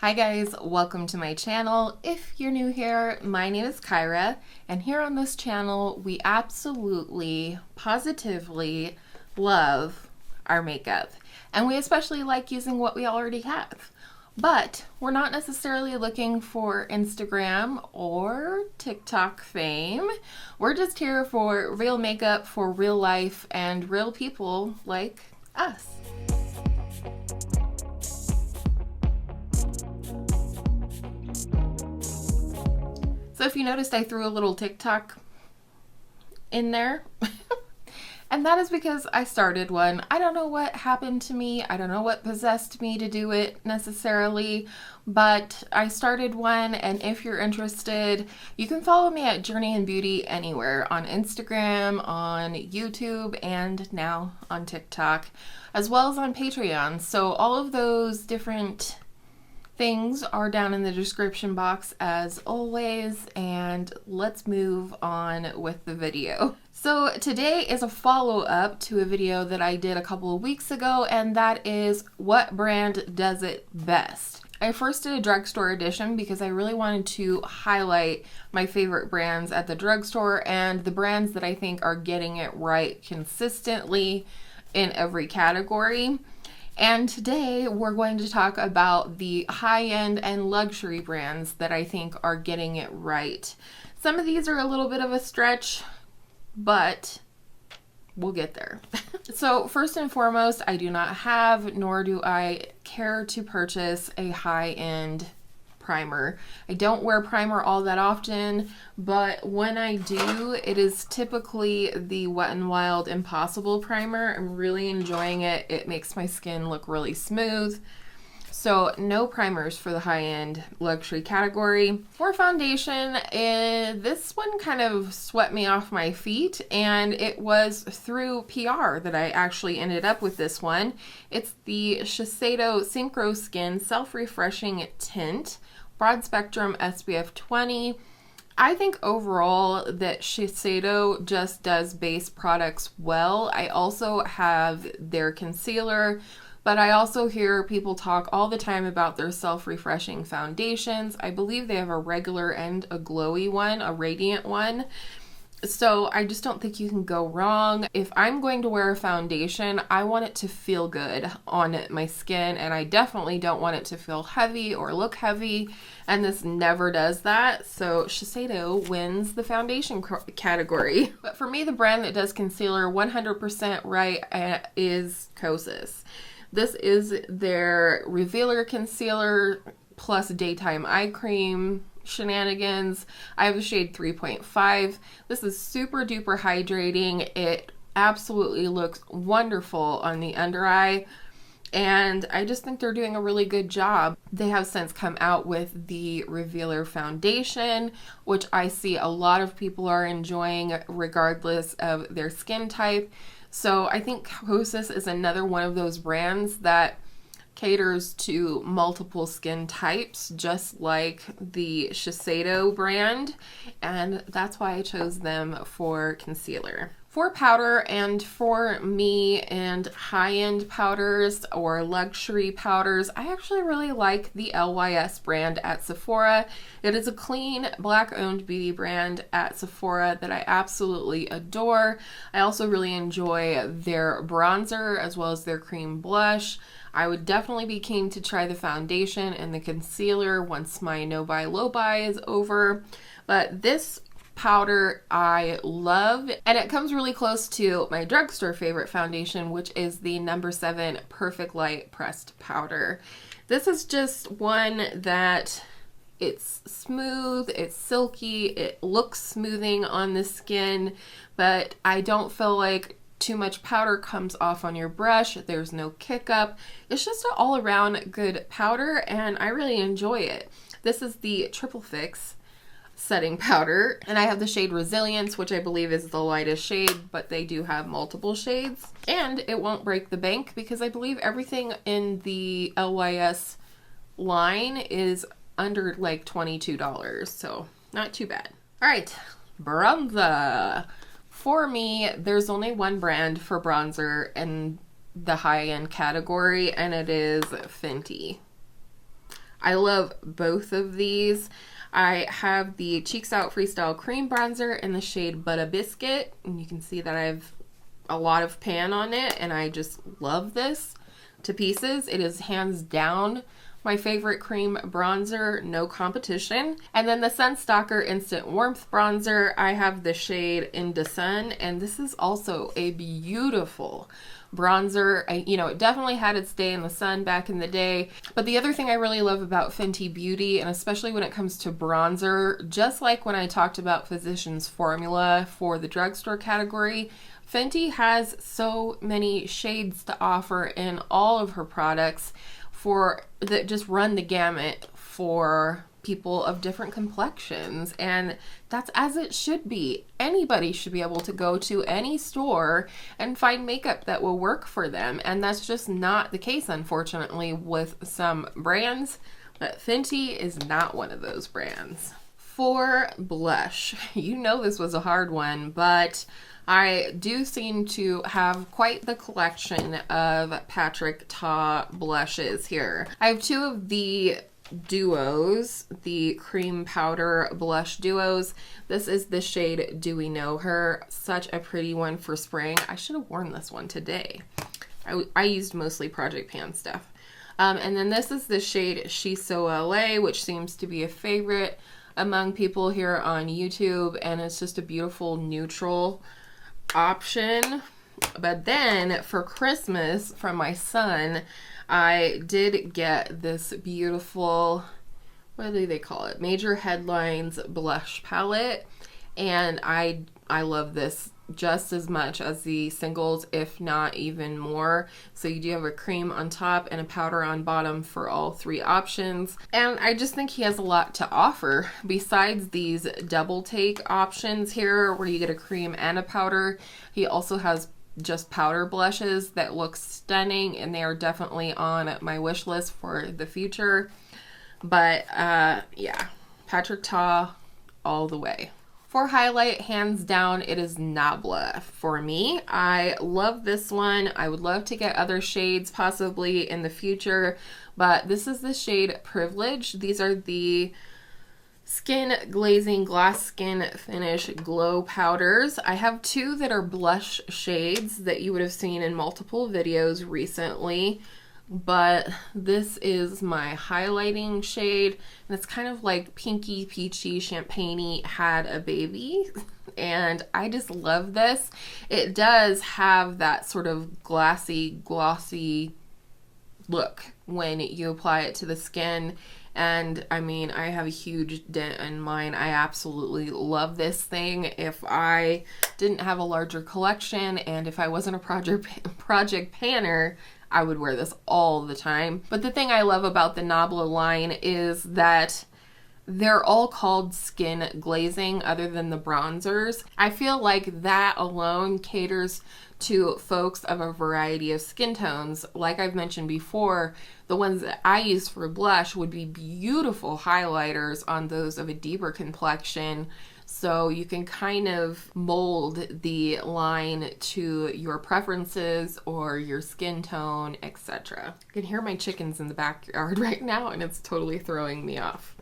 Hi guys, welcome to my channel. If you're new here, my name is Kyra, and here on this channel we absolutely, positively love our makeup. And we especially like using what we already have. But we're not necessarily looking for Instagram or TikTok fame. We're just here for real makeup for real life and real people like us. So if you noticed, I threw a little TikTok in there. And that is because I started one. I don't know what happened to me. I don't know what possessed me to do it necessarily, but I started one, and if you're interested, you can follow me at JourneyInBeauty anywhere, on Instagram, on YouTube, and now on TikTok, as well as on Patreon. So all of those different things are down in the description box as always, and let's move on with the video. So today is a follow-up to a video that I did a couple of weeks ago, and that is what brand does it best. I first did a drugstore edition because I really wanted to highlight my favorite brands at the drugstore and the brands that I think are getting it right consistently in every category. And today we're going to talk about the high-end and luxury brands that I think are getting it right. Some of these are a little bit of a stretch, but we'll get there. So first and foremost, I do not have, nor do I care to purchase a high-end primer. I don't wear primer all that often, but when I do, it is typically the Wet n Wild Impossible primer. I'm really enjoying it. It makes my skin look really smooth. So no primers for the high-end luxury category. For foundation, this one kind of swept me off my feet, and it was through PR that I actually ended up with this one. It's the Shiseido Synchro Skin Self-Refreshing Tint, Broad Spectrum SPF 20. I think overall that Shiseido just does base products well. I also have their concealer, but I also hear people talk all the time about their self-refreshing foundations. I believe they have a regular and a glowy one, a radiant one. So I just don't think you can go wrong. If I'm going to wear a foundation, I want it to feel good on my skin, and I definitely don't want it to feel heavy or look heavy, and this never does that. So Shiseido wins the foundation category. But for me, the brand that does concealer 100% right is Kosas. This is their Revealer Concealer plus Daytime Eye Cream shenanigans. I have the shade 3.5. This is super duper hydrating. It absolutely looks wonderful on the under eye, and I just think they're doing a really good job. They have since come out with the Revealer Foundation, which I see a lot of people are enjoying regardless of their skin type. So I think Kosas is another one of those brands that caters to multiple skin types, just like the Shiseido brand, and that's why I chose them for concealer. For powder, and for me and high-end powders or luxury powders, I actually really like the LYS brand at Sephora. It is a clean, Black-owned beauty brand at Sephora that I absolutely adore. I also really enjoy their bronzer as well as their cream blush. I would definitely be keen to try the foundation and the concealer once my no-buy, low-buy is over. But this powder I love, and it comes really close to my drugstore favorite foundation, which is the No. 7 Perfect Light Pressed Powder. This is just one that it's smooth, it's silky, it looks smoothing on the skin, but I don't feel like too much powder comes off on your brush. There's no kick up. It's just an all-around good powder, and I really enjoy it. This is the Triple Fix setting powder, and I have the shade Resilience, which I believe is the lightest shade, but they do have multiple shades, and it won't break the bank because I believe everything in the LYS line is under like $22, so not too bad. All right, bronzer. For me, there's only one brand for bronzer in the high-end category, and it is Fenty. I love both of these. I have the Cheeks Out Freestyle Cream Bronzer in the shade Butter Biscuit, and you can see that I have a lot of pan on it, and I just love this to pieces. It is hands down my favorite cream bronzer, no competition. And then the Sunstalker Instant Warmth Bronzer, I have the shade Into Sun, and this is also a beautiful bronzer. It definitely had its day in the sun back in the day. But the other thing I really love about Fenty Beauty, and especially when it comes to bronzer, just like when I talked about Physicians Formula for the drugstore category, Fenty has so many shades to offer in all of her products that just run the gamut for people of different complexions, and that's as it should be. Anybody should be able to go to any store and find makeup that will work for them, and that's just not the case, unfortunately, with some brands, but Fenty is not one of those brands. For blush, this was a hard one, but I do seem to have quite the collection of Patrick Ta blushes here. I have two of the duos, the cream powder blush duos. This is the shade Do We Know Her? Such a pretty one for spring. I should have worn this one today. I used mostly Project Pan stuff. And then this is the shade She's So LA, which seems to be a favorite among people here on YouTube, and it's just a beautiful neutral option. But then for Christmas from my son, I did get this beautiful, what do they call it? Major Headlines blush palette, and I love this just as much as the singles, if not even more. So you do have a cream on top and a powder on bottom for all three options. And I just think he has a lot to offer. Besides these double take options here where you get a cream and a powder, he also has just powder blushes that look stunning, and they are definitely on my wish list for the future. But yeah, Patrick Ta all the way. For highlight, hands down, it is Nabla for me. I love this one. I would love to get other shades possibly in the future, but this is the shade Privilege. These are the Skin Glazing Glass Skin Finish Glow Powders. I have two that are blush shades that you would have seen in multiple videos recently, but this is my highlighting shade, and it's kind of like pinky peachy champagne-y had a baby, and I just love this. It does have that sort of glassy, glossy look when you apply it to the skin. And I mean, I have a huge dent in mine. I absolutely love this thing. If I didn't have a larger collection and if I wasn't a project panner, I would wear this all the time. But the thing I love about the Nabla line is that they're all called skin glazing other than the bronzers. I feel like that alone caters to folks of a variety of skin tones. Like I've mentioned before, the ones that I use for blush would be beautiful highlighters on those of a deeper complexion. So you can kind of mold the line to your preferences or your skin tone, etc. I can hear my chickens in the backyard right now, and it's totally throwing me off.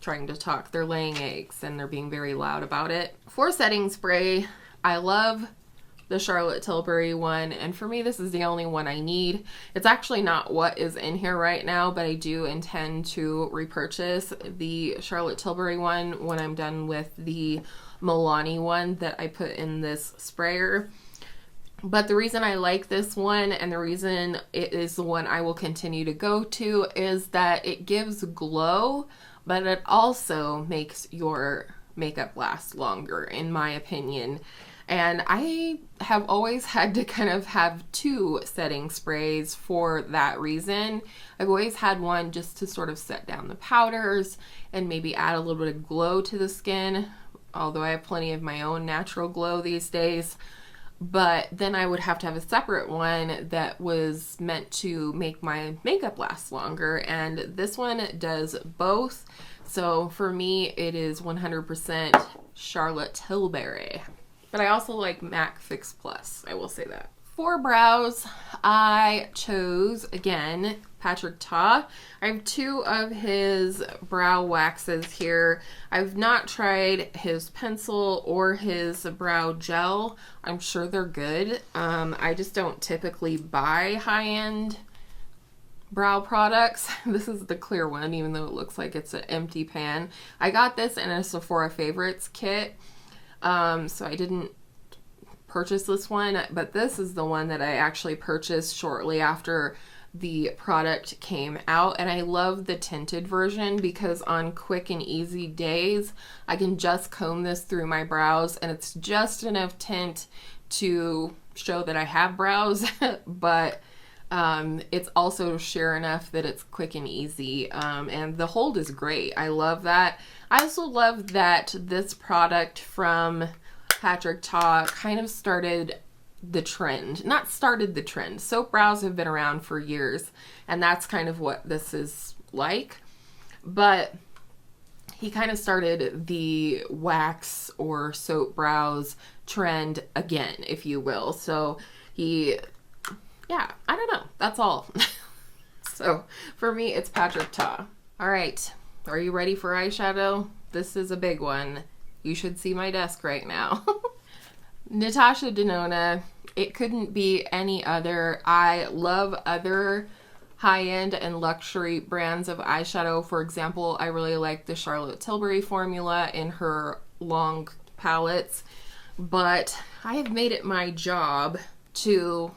Trying to talk. They're laying eggs and they're being very loud about it. For setting spray, I love the Charlotte Tilbury one, and for me this is the only one I need. It's actually not what is in here right now, but I do intend to repurchase the Charlotte Tilbury one when I'm done with the Milani one that I put in this sprayer. But the reason I like this one, and the reason it is the one I will continue to go to, is that it gives glow, but it also makes your makeup last longer, in my opinion. And I have always had to kind of have two setting sprays for that reason. I've always had one just to sort of set down the powders and maybe add a little bit of glow to the skin, although I have plenty of my own natural glow these days. But then I would have to have a separate one that was meant to make my makeup last longer, and this one does both. So for me, it is 100% Charlotte Tilbury. But I also like MAC Fix Plus, I will say that. For brows, I chose, again, Patrick Ta. I have 2 of his brow waxes here. I've not tried his pencil or his brow gel. I'm sure they're good. I just don't typically buy high-end brow products. This is the clear one, even though it looks like it's an empty pan. I got this in a Sephora Favorites kit, so I didn't purchase this one, but this is the one that I actually purchased shortly after the product came out, and I love the tinted version because on quick and easy days I can just comb this through my brows and it's just enough tint to show that I have brows but it's also sheer enough that it's quick and easy, and the hold is great. I love that. I also love that this product from Patrick Ta kind of started the trend. Not started the trend. Soap brows have been around for years, and that's kind of what this is like. But he kind of started the wax or soap brows trend again, if you will. So yeah, I don't know. That's all. So for me, it's Patrick Ta. All right. Are you ready for eyeshadow? This is a big one. You should see my desk right now. Natasha Denona. It couldn't be any other. I love other high-end and luxury brands of eyeshadow. For example, I really like the Charlotte Tilbury formula in her long palettes, but I have made it my job to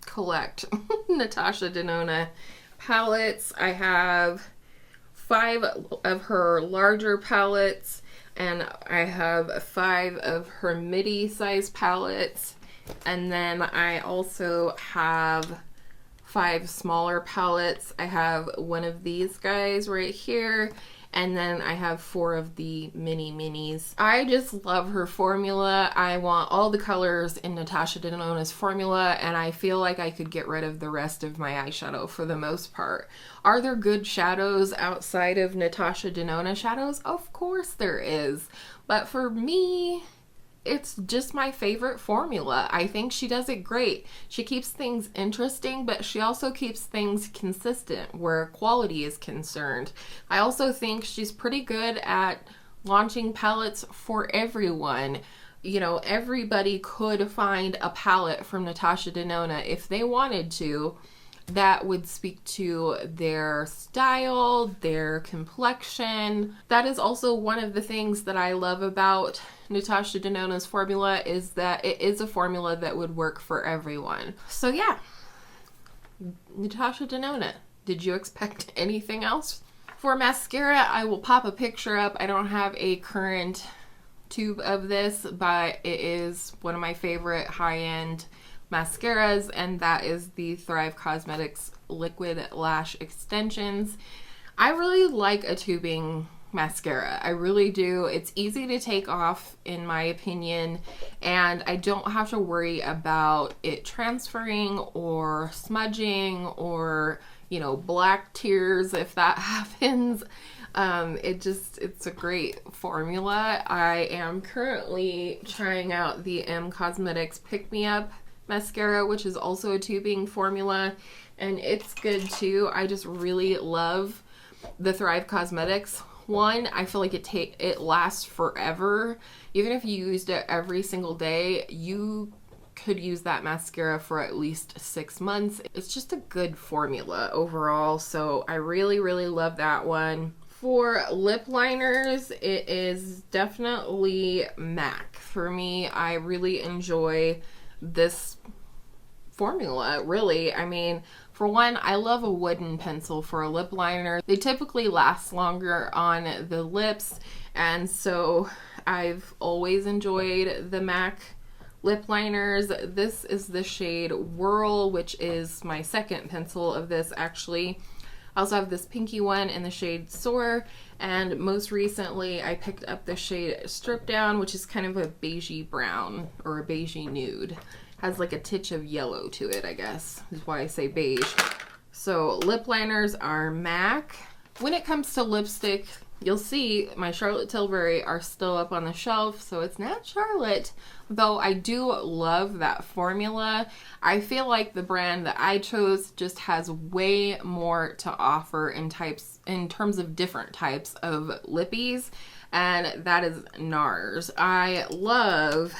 collect Natasha Denona palettes. I have 5 of her larger palettes, and I have 5 of her midi size palettes, and then I also have 5 smaller palettes. I have one of these guys right here, and then I have 4 of the mini minis. I just love her formula. I want all the colors in Natasha Denona's formula, and I feel like I could get rid of the rest of my eyeshadow for the most part. Are there good shadows outside of Natasha Denona shadows? Of course there is. But for me, it's just my favorite formula. I think she does it great. She keeps things interesting, but she also keeps things consistent where quality is concerned. I also think she's pretty good at launching palettes for everyone. You know, everybody could find a palette from Natasha Denona if they wanted to that would speak to their style, their complexion. That is also one of the things that I love about Natasha Denona's formula, is that it is a formula that would work for everyone. So yeah, Natasha Denona. Did you expect anything else? For mascara, I will pop a picture up. I don't have a current tube of this, but it is one of my favorite high-end mascaras, and that is the Thrive Cosmetics Liquid Lash Extensions. I really like a tubing mascara. I really do. It's easy to take off, in my opinion, and I don't have to worry about it transferring or smudging or, you know, black tears if that happens. It's a great formula. I am currently trying out the M Cosmetics Pick Me Up mascara, which is also a tubing formula, and it's good too. I just really love the Thrive Cosmetics one. I feel like it lasts forever. Even if you used it every single day, you could use that mascara for at least 6 months. It's just a good formula overall, so I really, really love that one. For lip liners, it is definitely MAC. For me, I really enjoy this formula, really. I mean, for one, I love a wooden pencil for a lip liner. They typically last longer on the lips, and so I've always enjoyed the MAC lip liners. This is the shade Whirl, which is my second pencil of this, actually. I also have this pinky one in the shade Soar, and most recently I picked up the shade Strip Down, which is kind of a beigey brown or a beigey nude. Has like a titch of yellow to it, I guess, is why I say beige. So lip liners are MAC. When it comes to lipstick, you'll see my Charlotte Tilbury are still up on the shelf, so it's not Charlotte, though I do love that formula. I feel like the brand that I chose just has way more to offer in terms of different types of lippies, and that is NARS. I love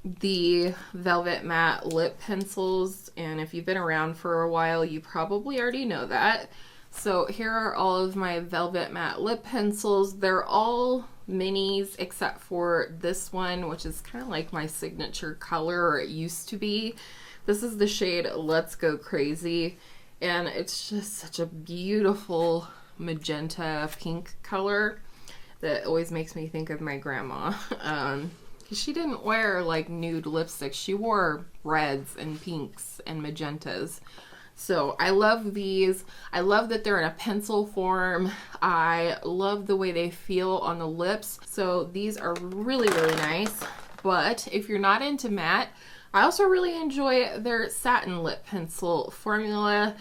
the Velvet Matte lip pencils, and if you've been around for a while, you probably already know that. So here are all of my Velvet Matte lip pencils. They're all minis except for this one, which is kind of like my signature color, or it used to be. This is the shade Let's Go Crazy, and it's just such a beautiful magenta pink color that always makes me think of my grandma. She didn't wear like nude lipsticks. She wore reds and pinks and magentas. So I love these. I love that they're in a pencil form. I love the way they feel on the lips. So these are really, really nice. But if you're not into matte, I also really enjoy their satin lip pencil formula.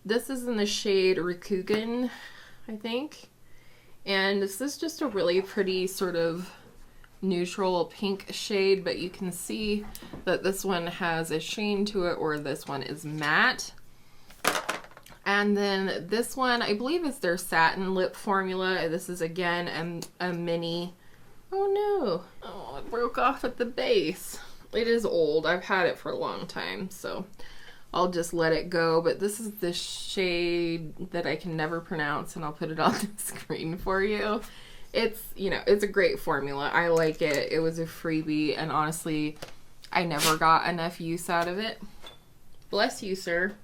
This is in the shade Rikugan, I think. And this is just a really pretty sort of neutral pink shade, but you can see that this one has a sheen to it, or this one is matte. And then this one, I believe, is their satin lip formula. This is again a mini. Oh no, oh, it broke off at the base. It is old. I've had it for a long time, so I'll just let it go. But this is the shade that I can never pronounce, and I'll put it on the screen for you. It's, you know, it's a great formula. I like it. It was a freebie, and honestly, I never got enough use out of it. Bless you, sir.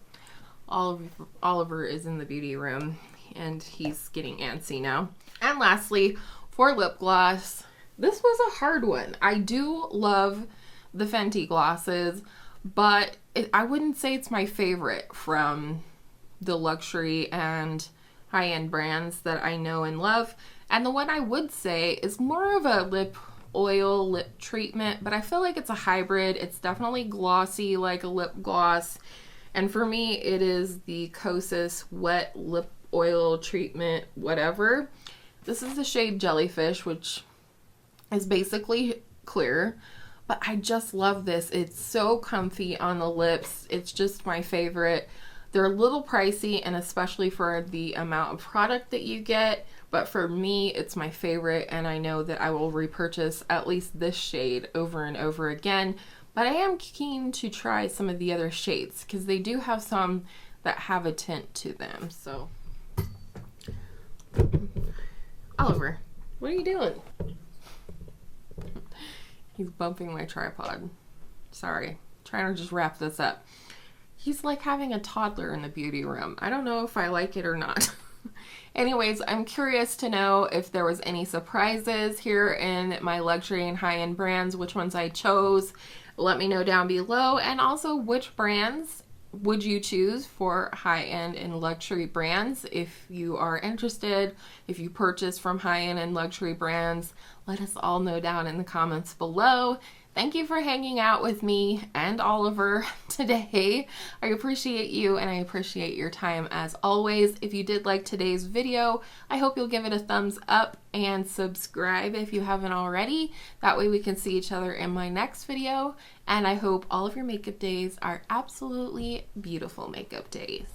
Oliver is in the beauty room, and he's getting antsy now. And lastly, for lip gloss, this was a hard one. I do love the Fenty glosses, but I wouldn't say it's my favorite from the luxury and high-end brands that I know and love. And the one I would say is more of a lip oil lip treatment, but I feel like it's a hybrid. It's definitely glossy like a lip gloss. And for me, it is the Kosas Wet Lip Oil Treatment whatever. This is the shade Jellyfish, which is basically clear, but I just love this. It's so comfy on the lips. It's just my favorite. They're a little pricey, and especially for the amount of product that you get, but for me, it's my favorite, and I know that I will repurchase at least this shade over and over again. But I am keen to try some of the other shades, because they do have some that have a tint to them. So, Oliver, what are you doing? He's bumping my tripod. Sorry, trying to just wrap this up. He's like having a toddler in the beauty room. I don't know if I like it or not. Anyways, I'm curious to know if there was any surprises here in my luxury and high-end brands, which ones I chose. Let me know down below, and also which brands would you choose for high-end and luxury brands. If you are interested, if you purchase from high-end and luxury brands, let us all know down in the comments below. Thank you for hanging out with me and Oliver today. I appreciate you, and I appreciate your time as always. If you did like today's video, I hope you'll give it a thumbs up and subscribe if you haven't already. That way we can see each other in my next video, and I hope all of your makeup days are absolutely beautiful makeup days.